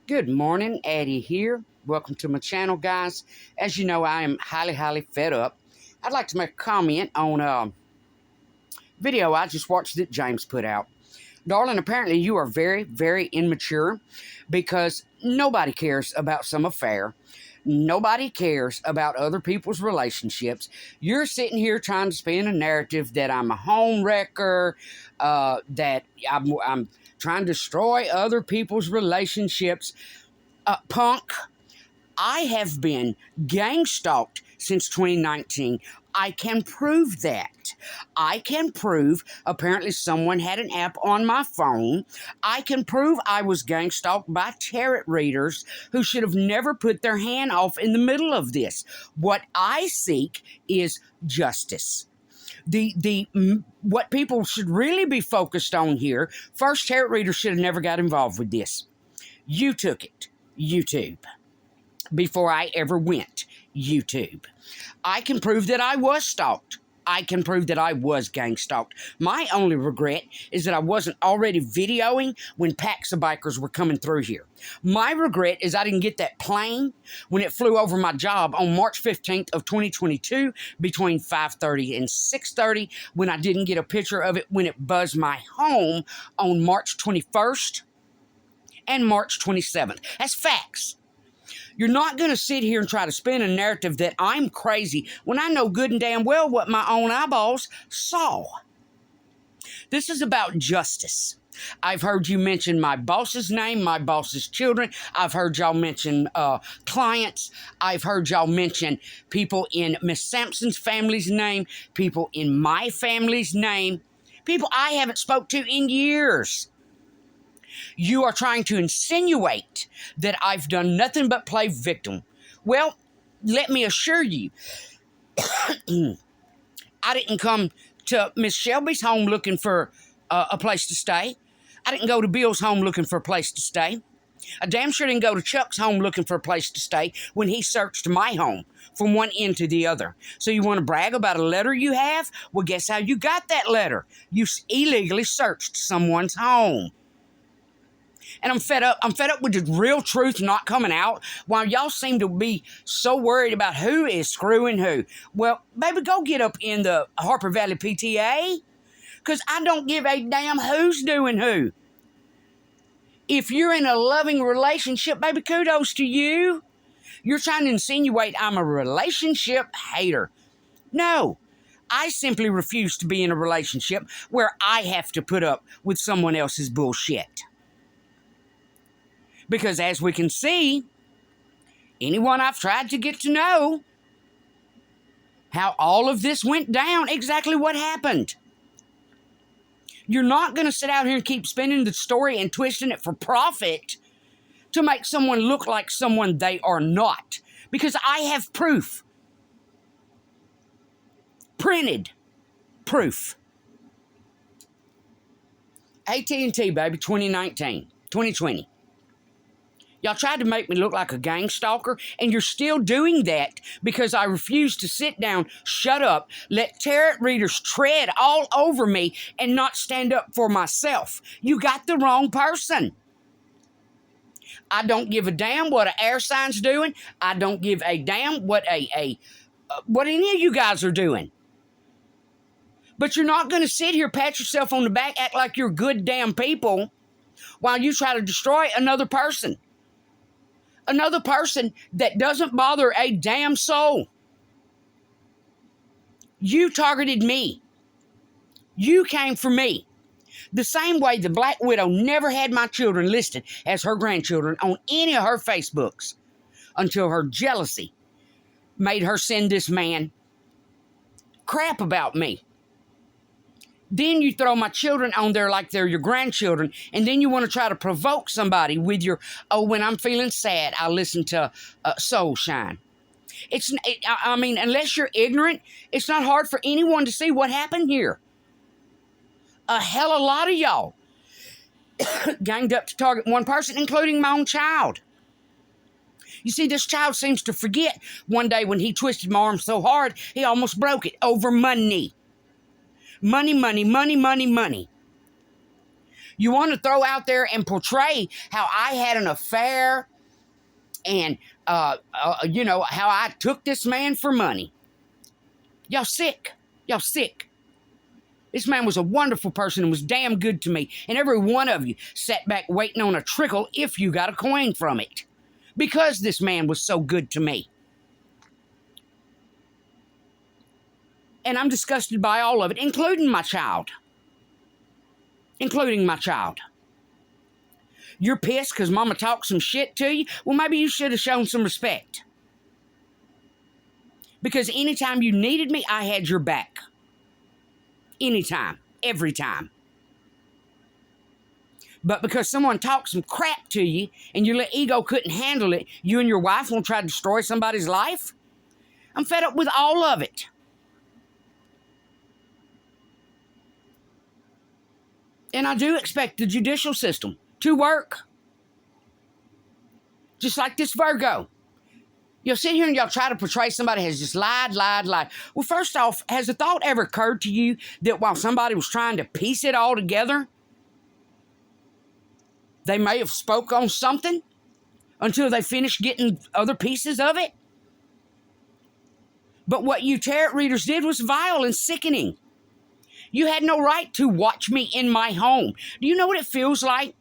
Good morning, Addie here. Welcome to my channel, guys. As you know, I am highly fed up. I'd like to make a comment on a video I just watched that James put out. Darling, apparently you are very immature because nobody cares about some affair. Nobody cares about other people's relationships. You're sitting here trying to spin a narrative that I'm a home wrecker, that I'm trying to destroy other people's relationships. Punk, I have been gang stalked since 2019. I can prove that. I can prove apparently someone had an app on my phone. I can prove I was gang stalked by tarot readers who should have never put their hand off in the middle of this. What I seek is justice. What people should really be focused on here, first, tarot readers should have never got involved with this. You took it. YouTube. Before I ever went YouTube. I can prove that I was stalked. I can prove that I was gang stalked. My only regret is that I wasn't already videoing when packs of bikers were coming through here. My regret is I didn't get that plane when it flew over my job on March 15th of 2022 between 5:30 and 6:30, when I didn't get a picture of it when it buzzed my home on March 21st and March 27th. That's facts. You're not going to sit here and try to spin a narrative that I'm crazy when I know good and damn well what my own eyeballs saw. This is about justice. I've heard you mention my boss's name, my boss's children. I've heard y'all mention clients. I've heard y'all mention people in Miss Sampson's family's name, people in my family's name, people I haven't spoke to in years. You are trying to insinuate that I've done nothing but play victim. Well, let me assure you, I didn't come to Miss Shelby's home looking for a place to stay. I didn't go to Bill's home looking for a place to stay. I damn sure didn't go to Chuck's home looking for a place to stay when he searched my home from one end to the other. So you want to brag about a letter you have? Well, guess how you got that letter? You illegally searched someone's home. And I'm fed up. I'm fed up with the real truth not coming out while y'all seem to be so worried about who is screwing who. Well, baby, go get up in the Harper Valley PTA, because I don't give a damn who's doing who. If you're in a loving relationship, baby, kudos to you. You're trying to insinuate I'm a relationship hater. No. I simply refuse to be in a relationship where I have to put up with someone else's bullshit. Because as we can see, anyone I've tried to get to know how all of this went down, exactly what happened. You're not going to sit out here and keep spinning the story and twisting it for profit to make someone look like someone they are not. Because I have proof. Printed proof. AT&T, baby, 2020. Y'all tried to make me look like a gang stalker, and you're still doing that because I refuse to sit down, shut up, let tarot readers tread all over me, and not stand up for myself. You got the wrong person. I don't give a damn what an air sign's doing. I don't give a damn what what any of you guys are doing. But you're not going to sit here, pat yourself on the back, act like you're good damn people while you try to destroy another person. Another person that doesn't bother a damn soul. You targeted me. You came for me. The same way the Black Widow never had my children listed as her grandchildren on any of her Facebooks until her jealousy made her send this man crap about me. Then you throw my children on there like they're your grandchildren, and then you want to try to provoke somebody with your, oh, when I'm feeling sad, I listen to Soul Shine. I mean, unless you're ignorant, it's not hard for anyone to see what happened here. A hell of a lot of y'all ganged up to target one person, including my own child. You see, this child seems to forget one day when he twisted my arm so hard, he almost broke it over money. Money. You want to throw out there and portray how I had an affair and, how I took this man for money. Y'all sick. Y'all sick. This man was a wonderful person and was damn good to me. And every one of you sat back waiting on a trickle if you got a coin from it. Because this man was so good to me. And I'm disgusted by all of it, including my child. Including my child. You're pissed because mama talked some shit to you? Well, maybe you should have shown some respect. Because anytime you needed me, I had your back. Anytime. Every time. But because someone talked some crap to you and your little ego couldn't handle it, you and your wife won't try to destroy somebody's life? I'm fed up with all of it. And I do expect the judicial system to work. Just like this Virgo. You'll sit here and y'all try to portray somebody has just lied. Well, first off, has the thought ever occurred to you that while somebody was trying to piece it all together, they may have spoke on something until they finished getting other pieces of it? But what you tarot readers did was vile and sickening. You had no right to watch me in my home. Do you know what it feels like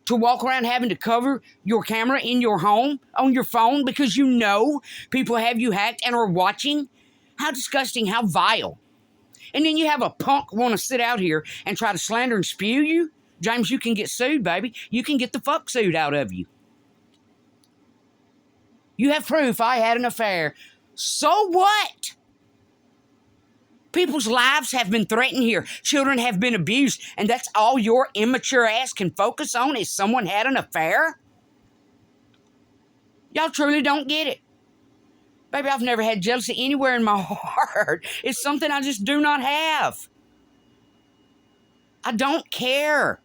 to walk around having to cover your camera in your home on your phone because you know people have you hacked and are watching? How disgusting, how vile. And then you have a punk want to sit out here and try to slander and spew you? James, you can get sued, baby. You can get the fuck sued out of you. You have proof I had an affair. So what? People's lives have been threatened here. Children have been abused. And that's all your immature ass can focus on is someone had an affair? Y'all truly don't get it. Baby, I've never had jealousy anywhere in my heart. It's something I just do not have. I don't care.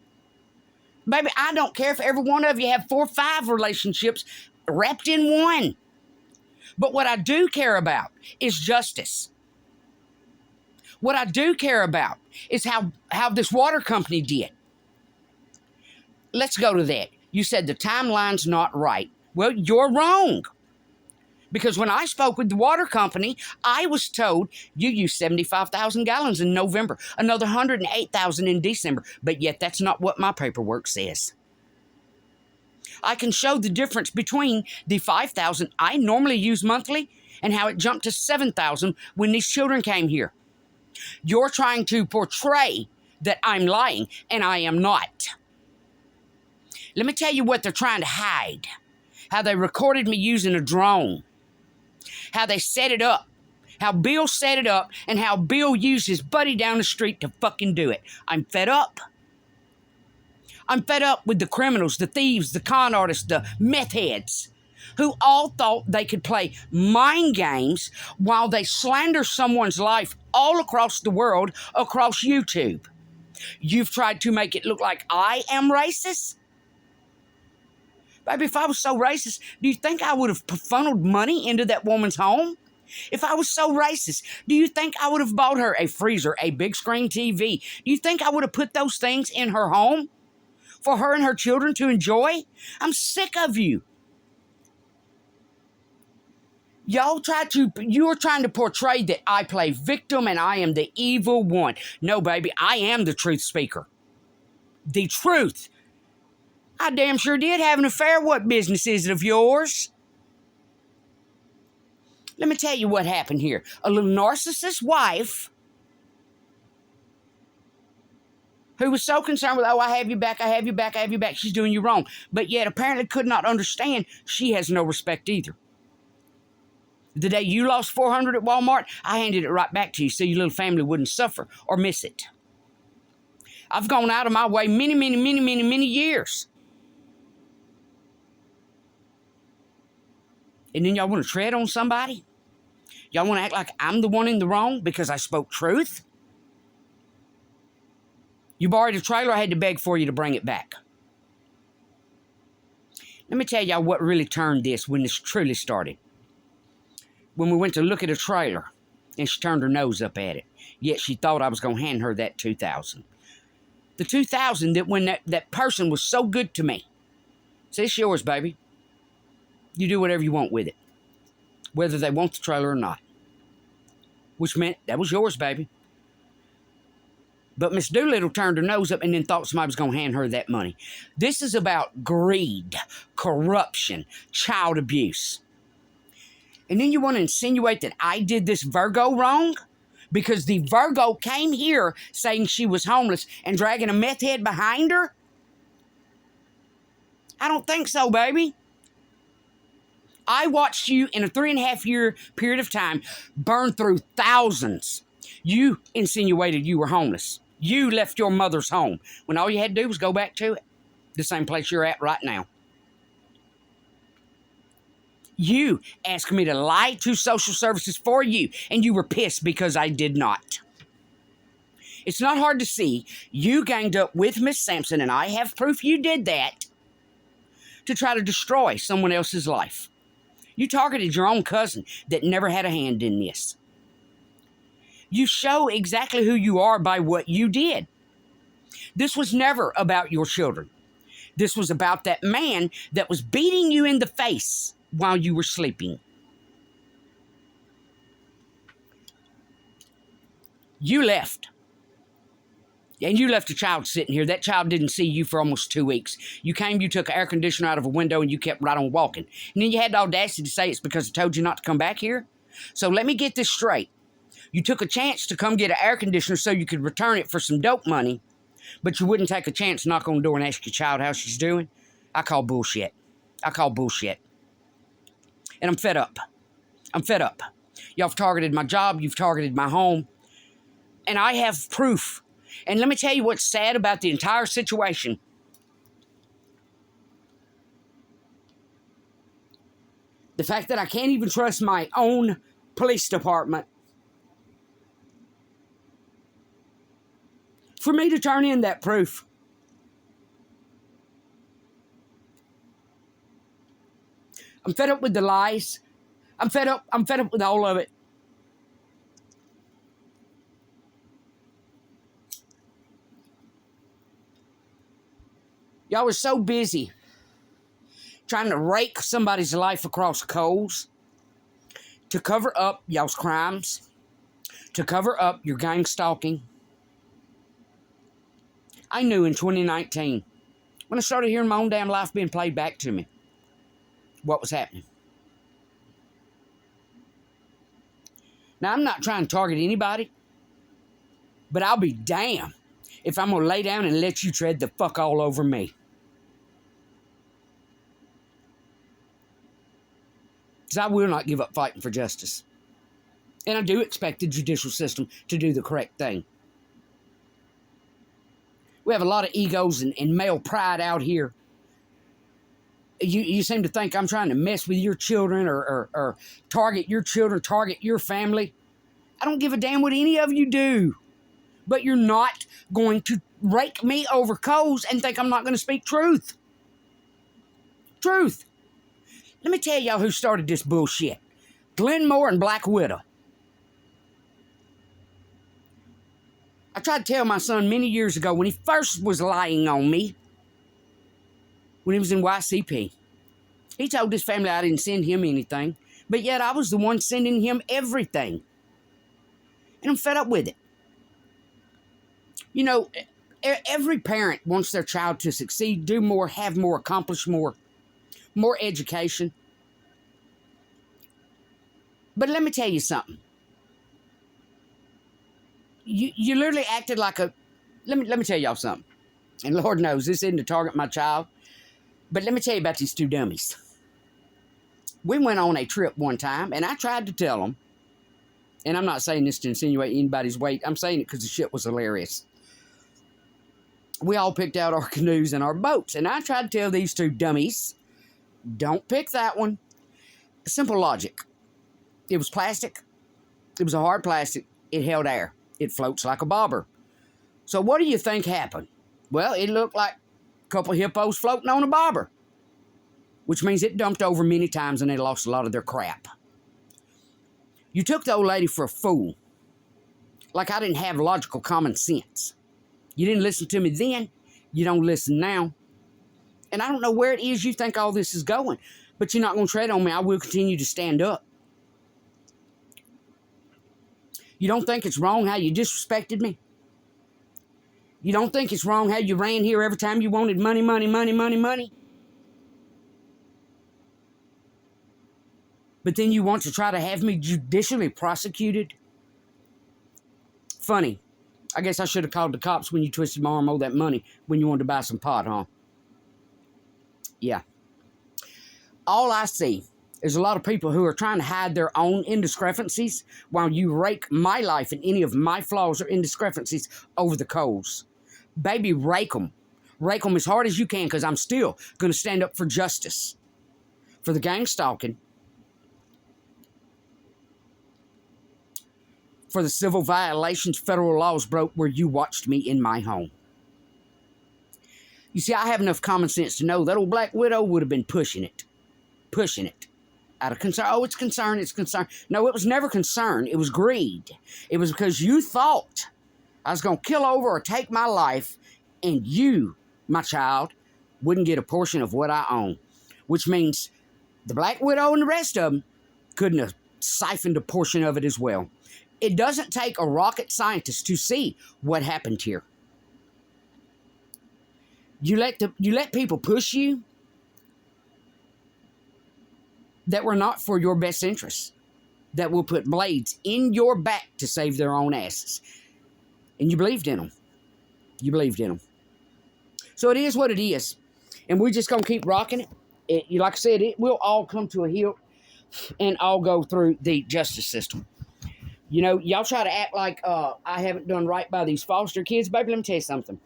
Baby, I don't care if every one of you have 4 or 5 relationships wrapped in one. But what I do care about is justice. What I do care about is how this water company did. Let's go to that. You said the timeline's not right. Well, you're wrong. Because when I spoke with the water company, I was told you used 75,000 gallons in November, another 108,000 in December, but yet that's not what my paperwork says. I can show the difference between the 5,000 I normally use monthly and how it jumped to 7,000 when these children came here. You're trying to portray that I'm lying, and I am not. Let me tell you what they're trying to hide. How they recorded me using a drone. How they set it up. How Bill set it up, and how Bill used his buddy down the street to fucking do it. I'm fed up. I'm fed up with the criminals, the thieves, the con artists, the meth heads, who all thought they could play mind games while they slander someone's life all across the world, across YouTube. You've tried to make it look like I am racist? Baby, if I was so racist, do you think I would have funneled money into that woman's home? If I was so racist, do you think I would have bought her a freezer, a big screen TV? Do you think I would have put those things in her home for her and her children to enjoy? I'm sick of you. You're trying to portray that I play victim and I am the evil one. No, baby, I am the truth speaker. The truth. I damn sure did have an affair. What business is it of yours? Let me tell you what happened here. A little narcissist wife who was so concerned with, oh, I have you back, I have you back, I have you back. She's doing you wrong. But yet apparently could not understand she has no respect either. The day you lost $400 at Walmart, I handed it right back to you so your little family wouldn't suffer or miss it. I've gone out of my way many years. And then y'all want to tread on somebody? Y'all want to act like I'm the one in the wrong because I spoke truth? You borrowed a trailer, I had to beg for you to bring it back. Let me tell y'all what really turned this when this truly started. When we went to look at a trailer, and she turned her nose up at it. Yet she thought I was going to hand her that $2,000. The 2000 that when that person was so good to me. So it's yours, baby. You do whatever you want with it. Whether they want the trailer or not. Which meant that was yours, baby. But Miss Doolittle turned her nose up and then thought somebody was going to hand her that money. This is about greed, corruption, child abuse. And then you want to insinuate that I did this Virgo wrong? Because the Virgo came here saying she was homeless and dragging a meth head behind her? I don't think so, baby. I watched you in a 3.5-year period of time burn through thousands. You insinuated you were homeless. You left your mother's home when all you had to do was go back to it. The same place you're at right now. You asked me to lie to social services for you, and you were pissed because I did not. It's not hard to see you ganged up with Miss Sampson, and I have proof you did that, to try to destroy someone else's life. You targeted your own cousin that never had a hand in this. You show exactly who you are by what you did. This was never about your children. This was about that man that was beating you in the face while you were sleeping. You left. And you left a child sitting here. That child didn't see you for almost 2 weeks. You came, you took an air conditioner out of a window, and you kept right on walking. And then you had the audacity to say it's because I told you not to come back here? So let me get this straight. You took a chance to come get an air conditioner so you could return it for some dope money, but you wouldn't take a chance to knock on the door and ask your child how she's doing? I call bullshit. I call bullshit. And I'm fed up. I'm fed up. Y'all have targeted my job. You've targeted my home. And I have proof. And let me tell you what's sad about the entire situation. The fact that I can't even trust my own police department. For me to turn in that proof. I'm fed up with the lies. I'm fed up with all of it. Y'all were so busy trying to rake somebody's life across coals to cover up y'all's crimes, to cover up your gang stalking. I knew in 2019, when I started hearing my own damn life being played back to me, what was happening. Now, I'm not trying to target anybody, but I'll be damned if I'm going to lay down and let you tread the fuck all over me. Because I will not give up fighting for justice. And I do expect the judicial system to do the correct thing. We have a lot of egos and male pride out here. You seem to think I'm trying to mess with your children or target your children, target your family. I don't give a damn what any of you do. But you're not going to rake me over coals and think I'm not going to speak truth. Truth. Let me tell y'all who started this bullshit. Glenn Moore and Black Widow. I tried to tell my son many years ago when he first was lying on me, when he was in YCP. He told his family I didn't send him anything, but yet I was the one sending him everything. And I'm fed up with it. You know, every parent wants their child to succeed, do more, have more, accomplish more education. But let me tell you something. You literally acted like a... Let me tell y'all something. And Lord knows, this isn't to target my child. But let me tell you about these two dummies. We went on a trip one time, and I tried to tell them, and I'm not saying this to insinuate anybody's weight. I'm saying it because the shit was hilarious. We all picked out our canoes and our boats, and I tried to tell these two dummies, don't pick that one. Simple logic. It was plastic. It was a hard plastic. It held air. It floats like a bobber. So what do you think happened? Well, it looked like a couple of hippos floating on a bobber, which means it dumped over many times and they lost a lot of their crap. You took the old lady for a fool, like I didn't have logical common sense. You didn't listen to me then. You don't listen now. And I don't know where it is you think all this is going, but you're not going to tread on me. I will continue to stand up. You don't think it's wrong how you disrespected me? You don't think it's wrong how you ran here every time you wanted money, money, money, money, money? But then you want to try to have me judicially prosecuted? Funny. I guess I should have called the cops when you twisted my arm over that money when you wanted to buy some pot, huh? Yeah. All I see is a lot of people who are trying to hide their own indiscrepancies while you rake my life and any of my flaws or indiscrepancies over the coals. Baby, rake them. Rake them as hard as you can, because I'm still going to stand up for justice. For the gang stalking. For the civil violations federal laws broke where you watched me in my home. You see, I have enough common sense to know that old Black Widow would have been pushing it. Pushing it. Out of concern. Oh, it's concern, it's concern. No, it was never concern. It was greed. It was because you thought I was going to kill over or take my life, and you, my child, wouldn't get a portion of what I own. Which means the Black Widow and the rest of them couldn't have siphoned a portion of it as well. It doesn't take a rocket scientist to see what happened here. You let people push you that were not for your best interests, that will put blades in your back to save their own asses. And you believed in them. You believed in them. So it is what it is. And we're just going to keep rocking it. Like I said, it will all come to a heel and all go through the justice system. You know, y'all try to act like I haven't done right by these foster kids. Baby, let me tell you something.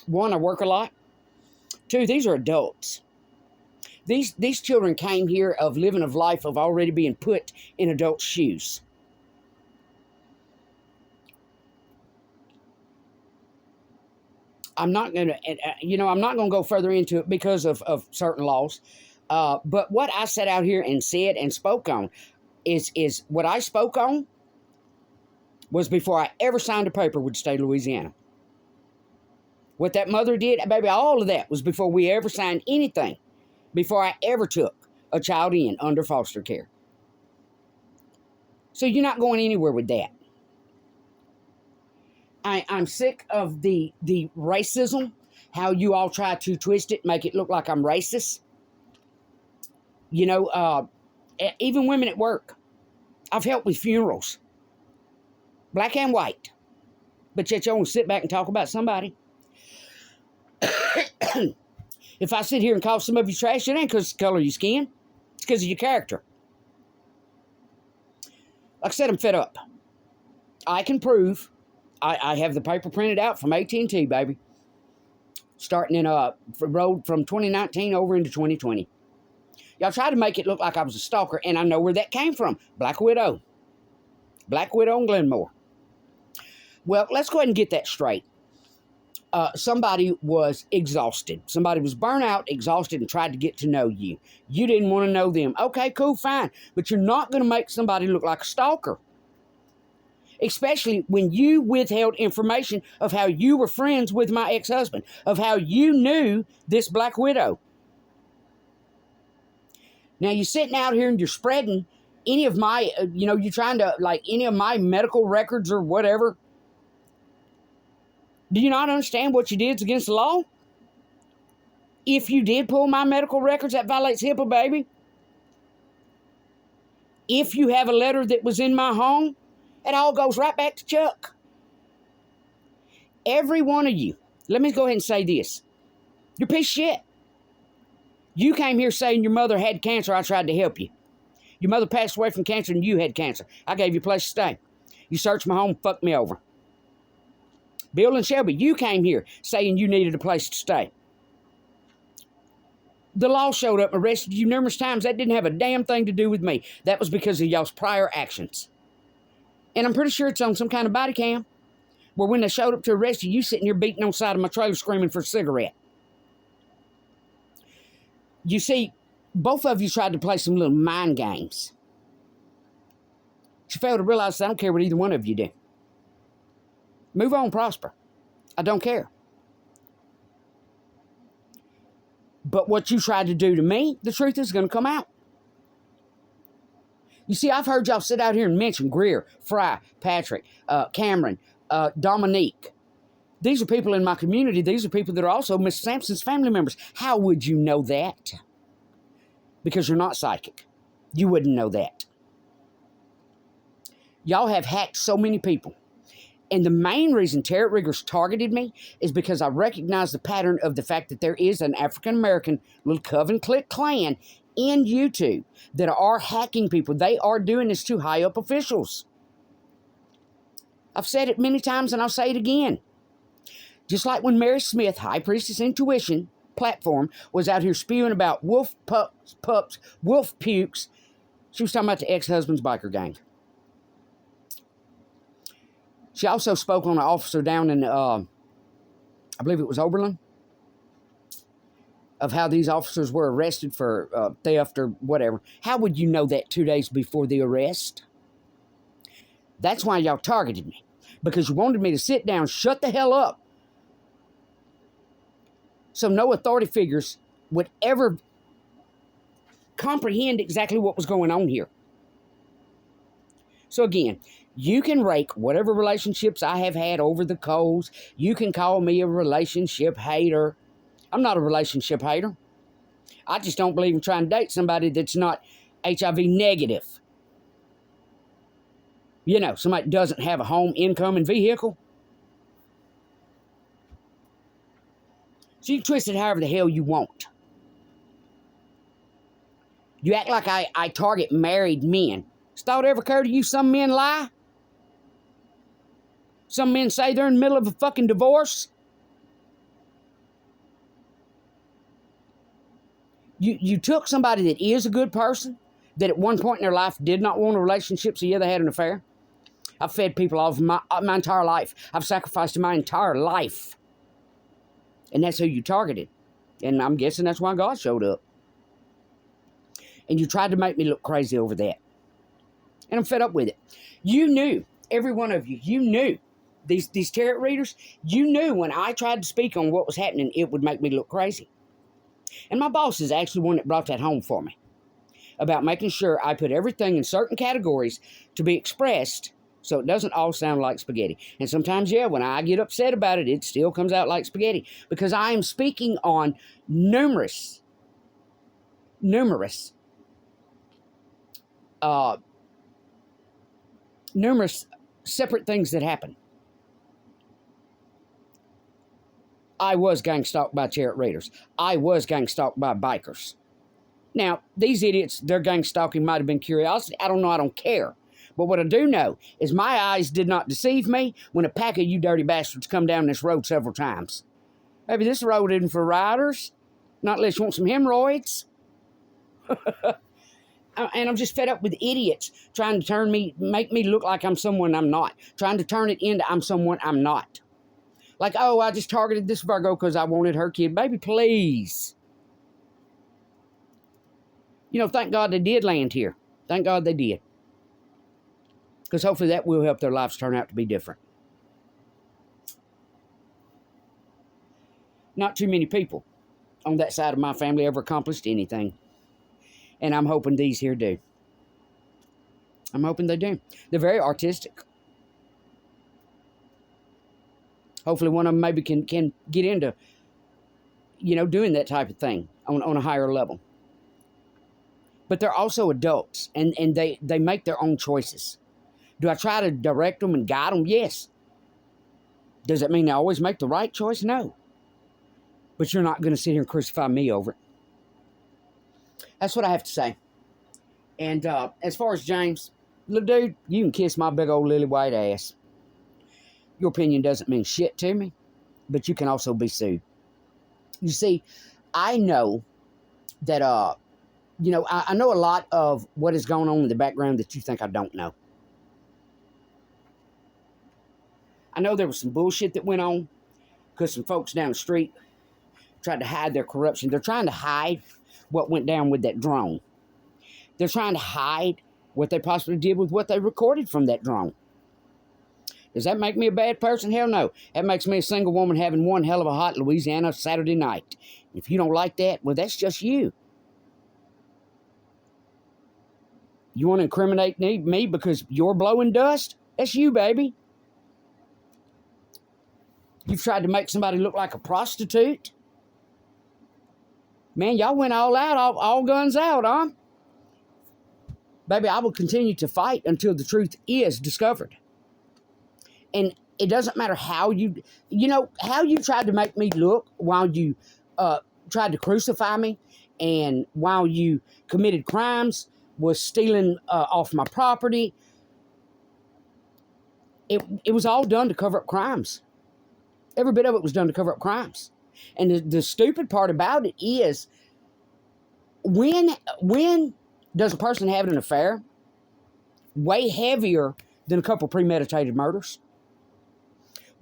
One, I work a lot. Two, these are adults. These children came here of living a life of already being put in adult shoes. I'm not going to, I'm not going to go further into it because of certain laws. But what I sat out here and said and spoke on is what I spoke on was before I ever signed a paper with the state of Louisiana. What that mother did, baby, all of that was before we ever signed anything. Before I ever took a child in under foster care. So you're not going anywhere with that. I'm sick of the racism, how you all try to twist it, make it look like I'm racist. You know, even women at work. I've helped with funerals. Black and white. But yet you want to sit back and talk about somebody. If I sit here and call some of you trash, it ain't because of the color of your skin. It's because of your character. Like I said, I'm fed up. I can prove. I have the paper printed out from AT&T, baby. Starting in road from 2019 over into 2020. Y'all tried to make it look like I was a stalker, and I know where that came from. Black Widow. Black Widow and Glenmore. Well, let's go ahead and get that straight. Somebody was exhausted. Somebody was burnt out, exhausted, and tried to get to know you. You didn't want to know them. Okay, cool, fine. But you're not going to make somebody look like a stalker. Especially when you withheld information of how you were friends with my ex-husband, of how you knew this Black Widow. Now, you're sitting out here and you're spreading any of my, you're trying to, any of my medical records or whatever. Do you not understand what you did is against the law? If you did pull my medical records, that violates HIPAA, baby. If you have a letter that was in my home, it all goes right back to Chuck. Every one of you, let me go ahead and say this. You're a piece of shit. You came here saying your mother had cancer, I tried to help you. Your mother passed away from cancer and you had cancer. I gave you a place to stay. You searched my home, fucked me over. Bill and Shelby, you came here saying you needed a place to stay. The law showed up and arrested you numerous times. That didn't have a damn thing to do with me. That was because of y'all's prior actions. And I'm pretty sure it's on some kind of body cam. Where when they showed up to arrest you, you sitting here beating on the side of my trailer screaming for a cigarette. You see, both of you tried to play some little mind games. You failed to realize I don't care what either one of you do. Move on, prosper. I don't care. But what you tried to do to me, the truth is going to come out. You see, I've heard y'all sit out here and mention Greer, Fry, Patrick, Cameron, Dominique. These are people in my community. These are people that are also Miss Sampson's family members. How would you know that? Because you're not psychic. You wouldn't know that. Y'all have hacked so many people. And the main reason Tarot Riggers targeted me is because I recognize the pattern of the fact that there is an African-American little Coven Click clan in YouTube that are hacking people. They are doing this to high-up officials. I've said it many times and I'll say it again. Just like when Mary Smith, High Priestess Intuition platform, was out here spewing about wolf pups, wolf pukes. She was talking about the ex-husband's biker gang. She also spoke on an officer down in, I believe it was Oberlin, of how these officers were arrested for theft or whatever. How would you know that 2 days before the arrest? That's why y'all targeted me. Because you wanted me to sit down, shut the hell up. So no authority figures would ever comprehend exactly what was going on here. So again, you can rake whatever relationships I have had over the coals. You can call me a relationship hater. I'm not a relationship hater. I just don't believe in trying to date somebody that's not HIV negative. You know, somebody that doesn't have a home, income, and vehicle. So you can twist it however the hell you want. You act like I target married men. Has thought ever occurred to you some men lie? Some men say they're in the middle of a fucking divorce. You took somebody that is a good person, that at one point in their life did not want a relationship, so yeah, they had an affair. I've fed people all of my entire life. I've sacrificed my entire life. And that's who you targeted. And I'm guessing that's why God showed up. And you tried to make me look crazy over that. And I'm fed up with it. You knew, every one of you, you knew, these tarot readers, you knew when I tried to speak on what was happening, it would make me look crazy. And my boss is actually one that brought that home for me. About making sure I put everything in certain categories to be expressed so it doesn't all sound like spaghetti. And sometimes, yeah, when I get upset about it, it still comes out like spaghetti. Because I am speaking on numerous separate things that happen. I was gang stalked by tarot readers. I was gang stalked by bikers. Now, these idiots, their gang stalking might have been curiosity. I don't know. I don't care. But what I do know is my eyes did not deceive me when a pack of you dirty bastards come down this road several times. Maybe this road isn't for riders. Not unless you want some hemorrhoids. And I'm just fed up with idiots trying to make me look like I'm someone I'm not. Trying to turn it into I'm someone I'm not. Like, oh, I just targeted this Virgo because I wanted her kid. Baby, please. You know, thank God they did land here. Thank God they did. Because hopefully that will help their lives turn out to be different. Not too many people on that side of my family ever accomplished anything. And I'm hoping these here do. I'm hoping they do. They're very artistic. Hopefully one of them maybe can get into, you know, doing that type of thing on a higher level. But they're also adults, and they make their own choices. Do I try to direct them and guide them? Yes. Does that mean they always make the right choice? No. But you're not going to sit here and crucify me over it. That's what I have to say. And as far as James, little dude, you can kiss my big old lily white ass. Your opinion doesn't mean shit to me, but you can also be sued. You see, I know that, you know, I know a lot of what is going on in the background that you think I don't know. I know there was some bullshit that went on because some folks down the street tried to hide their corruption. They're trying to hide what went down with that drone. They're trying to hide what they possibly did with what they recorded from that drone. Does that make me a bad person? Hell no. That makes me a single woman having one hell of a hot Louisiana Saturday night. If you don't like that, well, that's just you. You want to incriminate me because you're blowing dust? That's you, baby. You've tried to make somebody look like a prostitute? Man, y'all went all out, all guns out, huh? Baby, I will continue to fight until the truth is discovered. And it doesn't matter how how you tried to make me look while you tried to crucify me, and while you committed crimes, was stealing off my property. It was all done to cover up crimes. Every bit of it was done to cover up crimes. And the stupid part about it is, when does a person have an affair way heavier than a couple premeditated murders?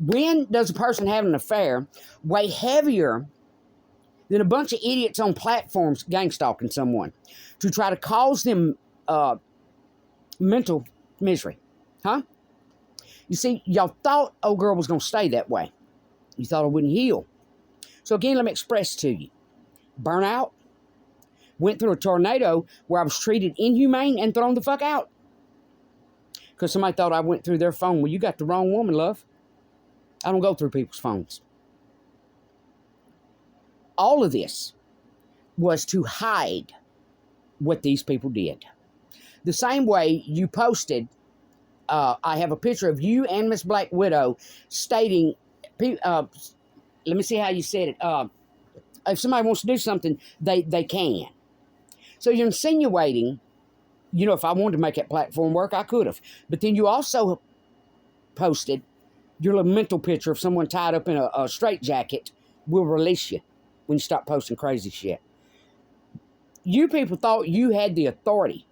When does a person have an affair way heavier than a bunch of idiots on platforms gang stalking someone to try to cause them mental misery? Huh? You see, y'all thought old girl was going to stay that way. You thought it wouldn't heal. So again, let me express to you. Burnout. Went through a tornado where I was treated inhumane and thrown the fuck out. Because somebody thought I went through their phone. Well, you got the wrong woman, love. I don't go through people's phones. All of this was to hide what these people did. The same way you posted, I have a picture of you and Miss Black Widow stating, let me see how you said it. If somebody wants to do something, they can. So you're insinuating, if I wanted to make that platform work, I could have. But then you also posted your little mental picture of someone tied up in a straitjacket will release you when you stop posting crazy shit. You people thought you had the authority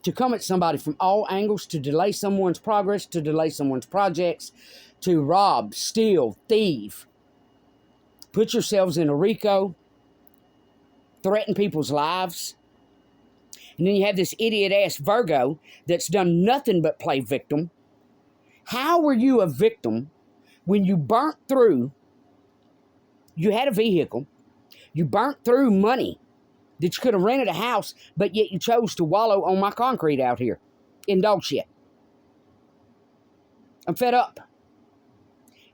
to come at somebody from all angles, to delay someone's progress, to delay someone's projects, to rob, steal, thieve, put yourselves in a RICO, threaten people's lives. And then you have this idiot-ass Virgo that's done nothing but play victim. How were you a victim when you burnt through, you had a vehicle, you burnt through money that you could have rented a house, but yet you chose to wallow on my concrete out here in dog shit? I'm fed up.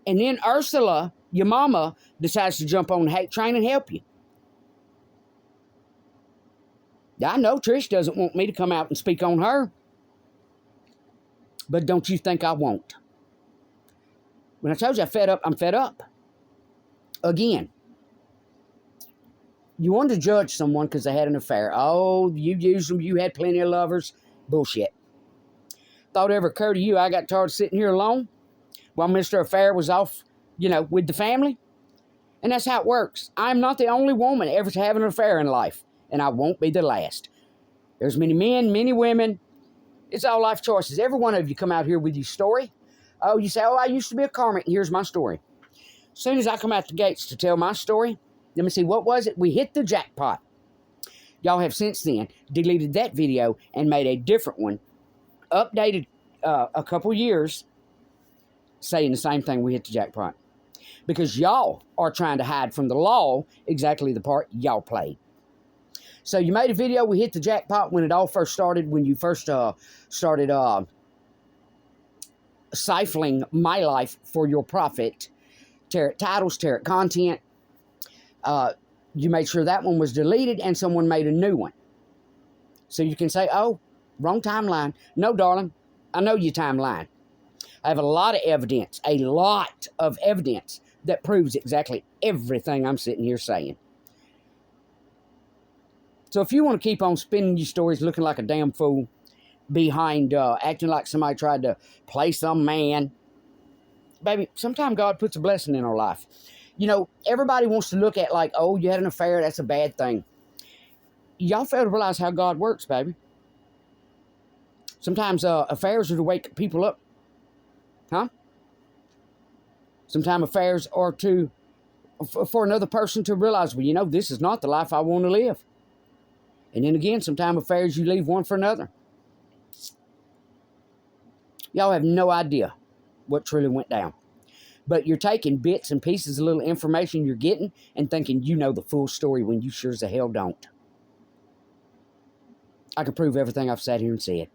And then Ursula, your mama, decides to jump on the hate train and help you. I know Trish doesn't want me to come out and speak on her. But don't you think I won't? When I told you I'm fed up, I'm fed up. Again, you wanted to judge someone because they had an affair. Oh, you used them, you had plenty of lovers. Bullshit. Thought it ever occurred to you I got tired of sitting here alone while Mr. Affair was off, with the family? And that's how it works. I'm not the only woman ever to have an affair in life. And I won't be the last. There's many men, many women. It's all life choices. Every one of you come out here with your story. Oh, you say, I used to be a karmic, and here's my story. As soon as I come out the gates to tell my story, let me see, what was it? We hit the jackpot. Y'all have since then deleted that video and made a different one, updated a couple years, saying the same thing, we hit the jackpot. Because y'all are trying to hide from the law exactly the part y'all played. So you made a video, we hit the jackpot when it all first started, when you first started siphoning my life for your profit. Tarot titles, tarot content. You made sure that one was deleted and someone made a new one. So you can say, oh, wrong timeline. No, darling, I know your timeline. I have a lot of evidence that proves exactly everything I'm sitting here saying. So if you want to keep on spinning your stories looking like a damn fool behind acting like somebody tried to play some man, baby, sometimes God puts a blessing in our life. Everybody wants to look at like, oh, you had an affair, that's a bad thing. Y'all fail to realize how God works, baby. Sometimes affairs are to wake people up. Huh? Sometimes affairs are for another person to realize, well, this is not the life I want to live. And then again, sometimes affairs you leave one for another. Y'all have no idea what truly went down. But you're taking bits and pieces of little information you're getting and thinking you know the full story when you sure as the hell don't. I can prove everything I've sat here and said.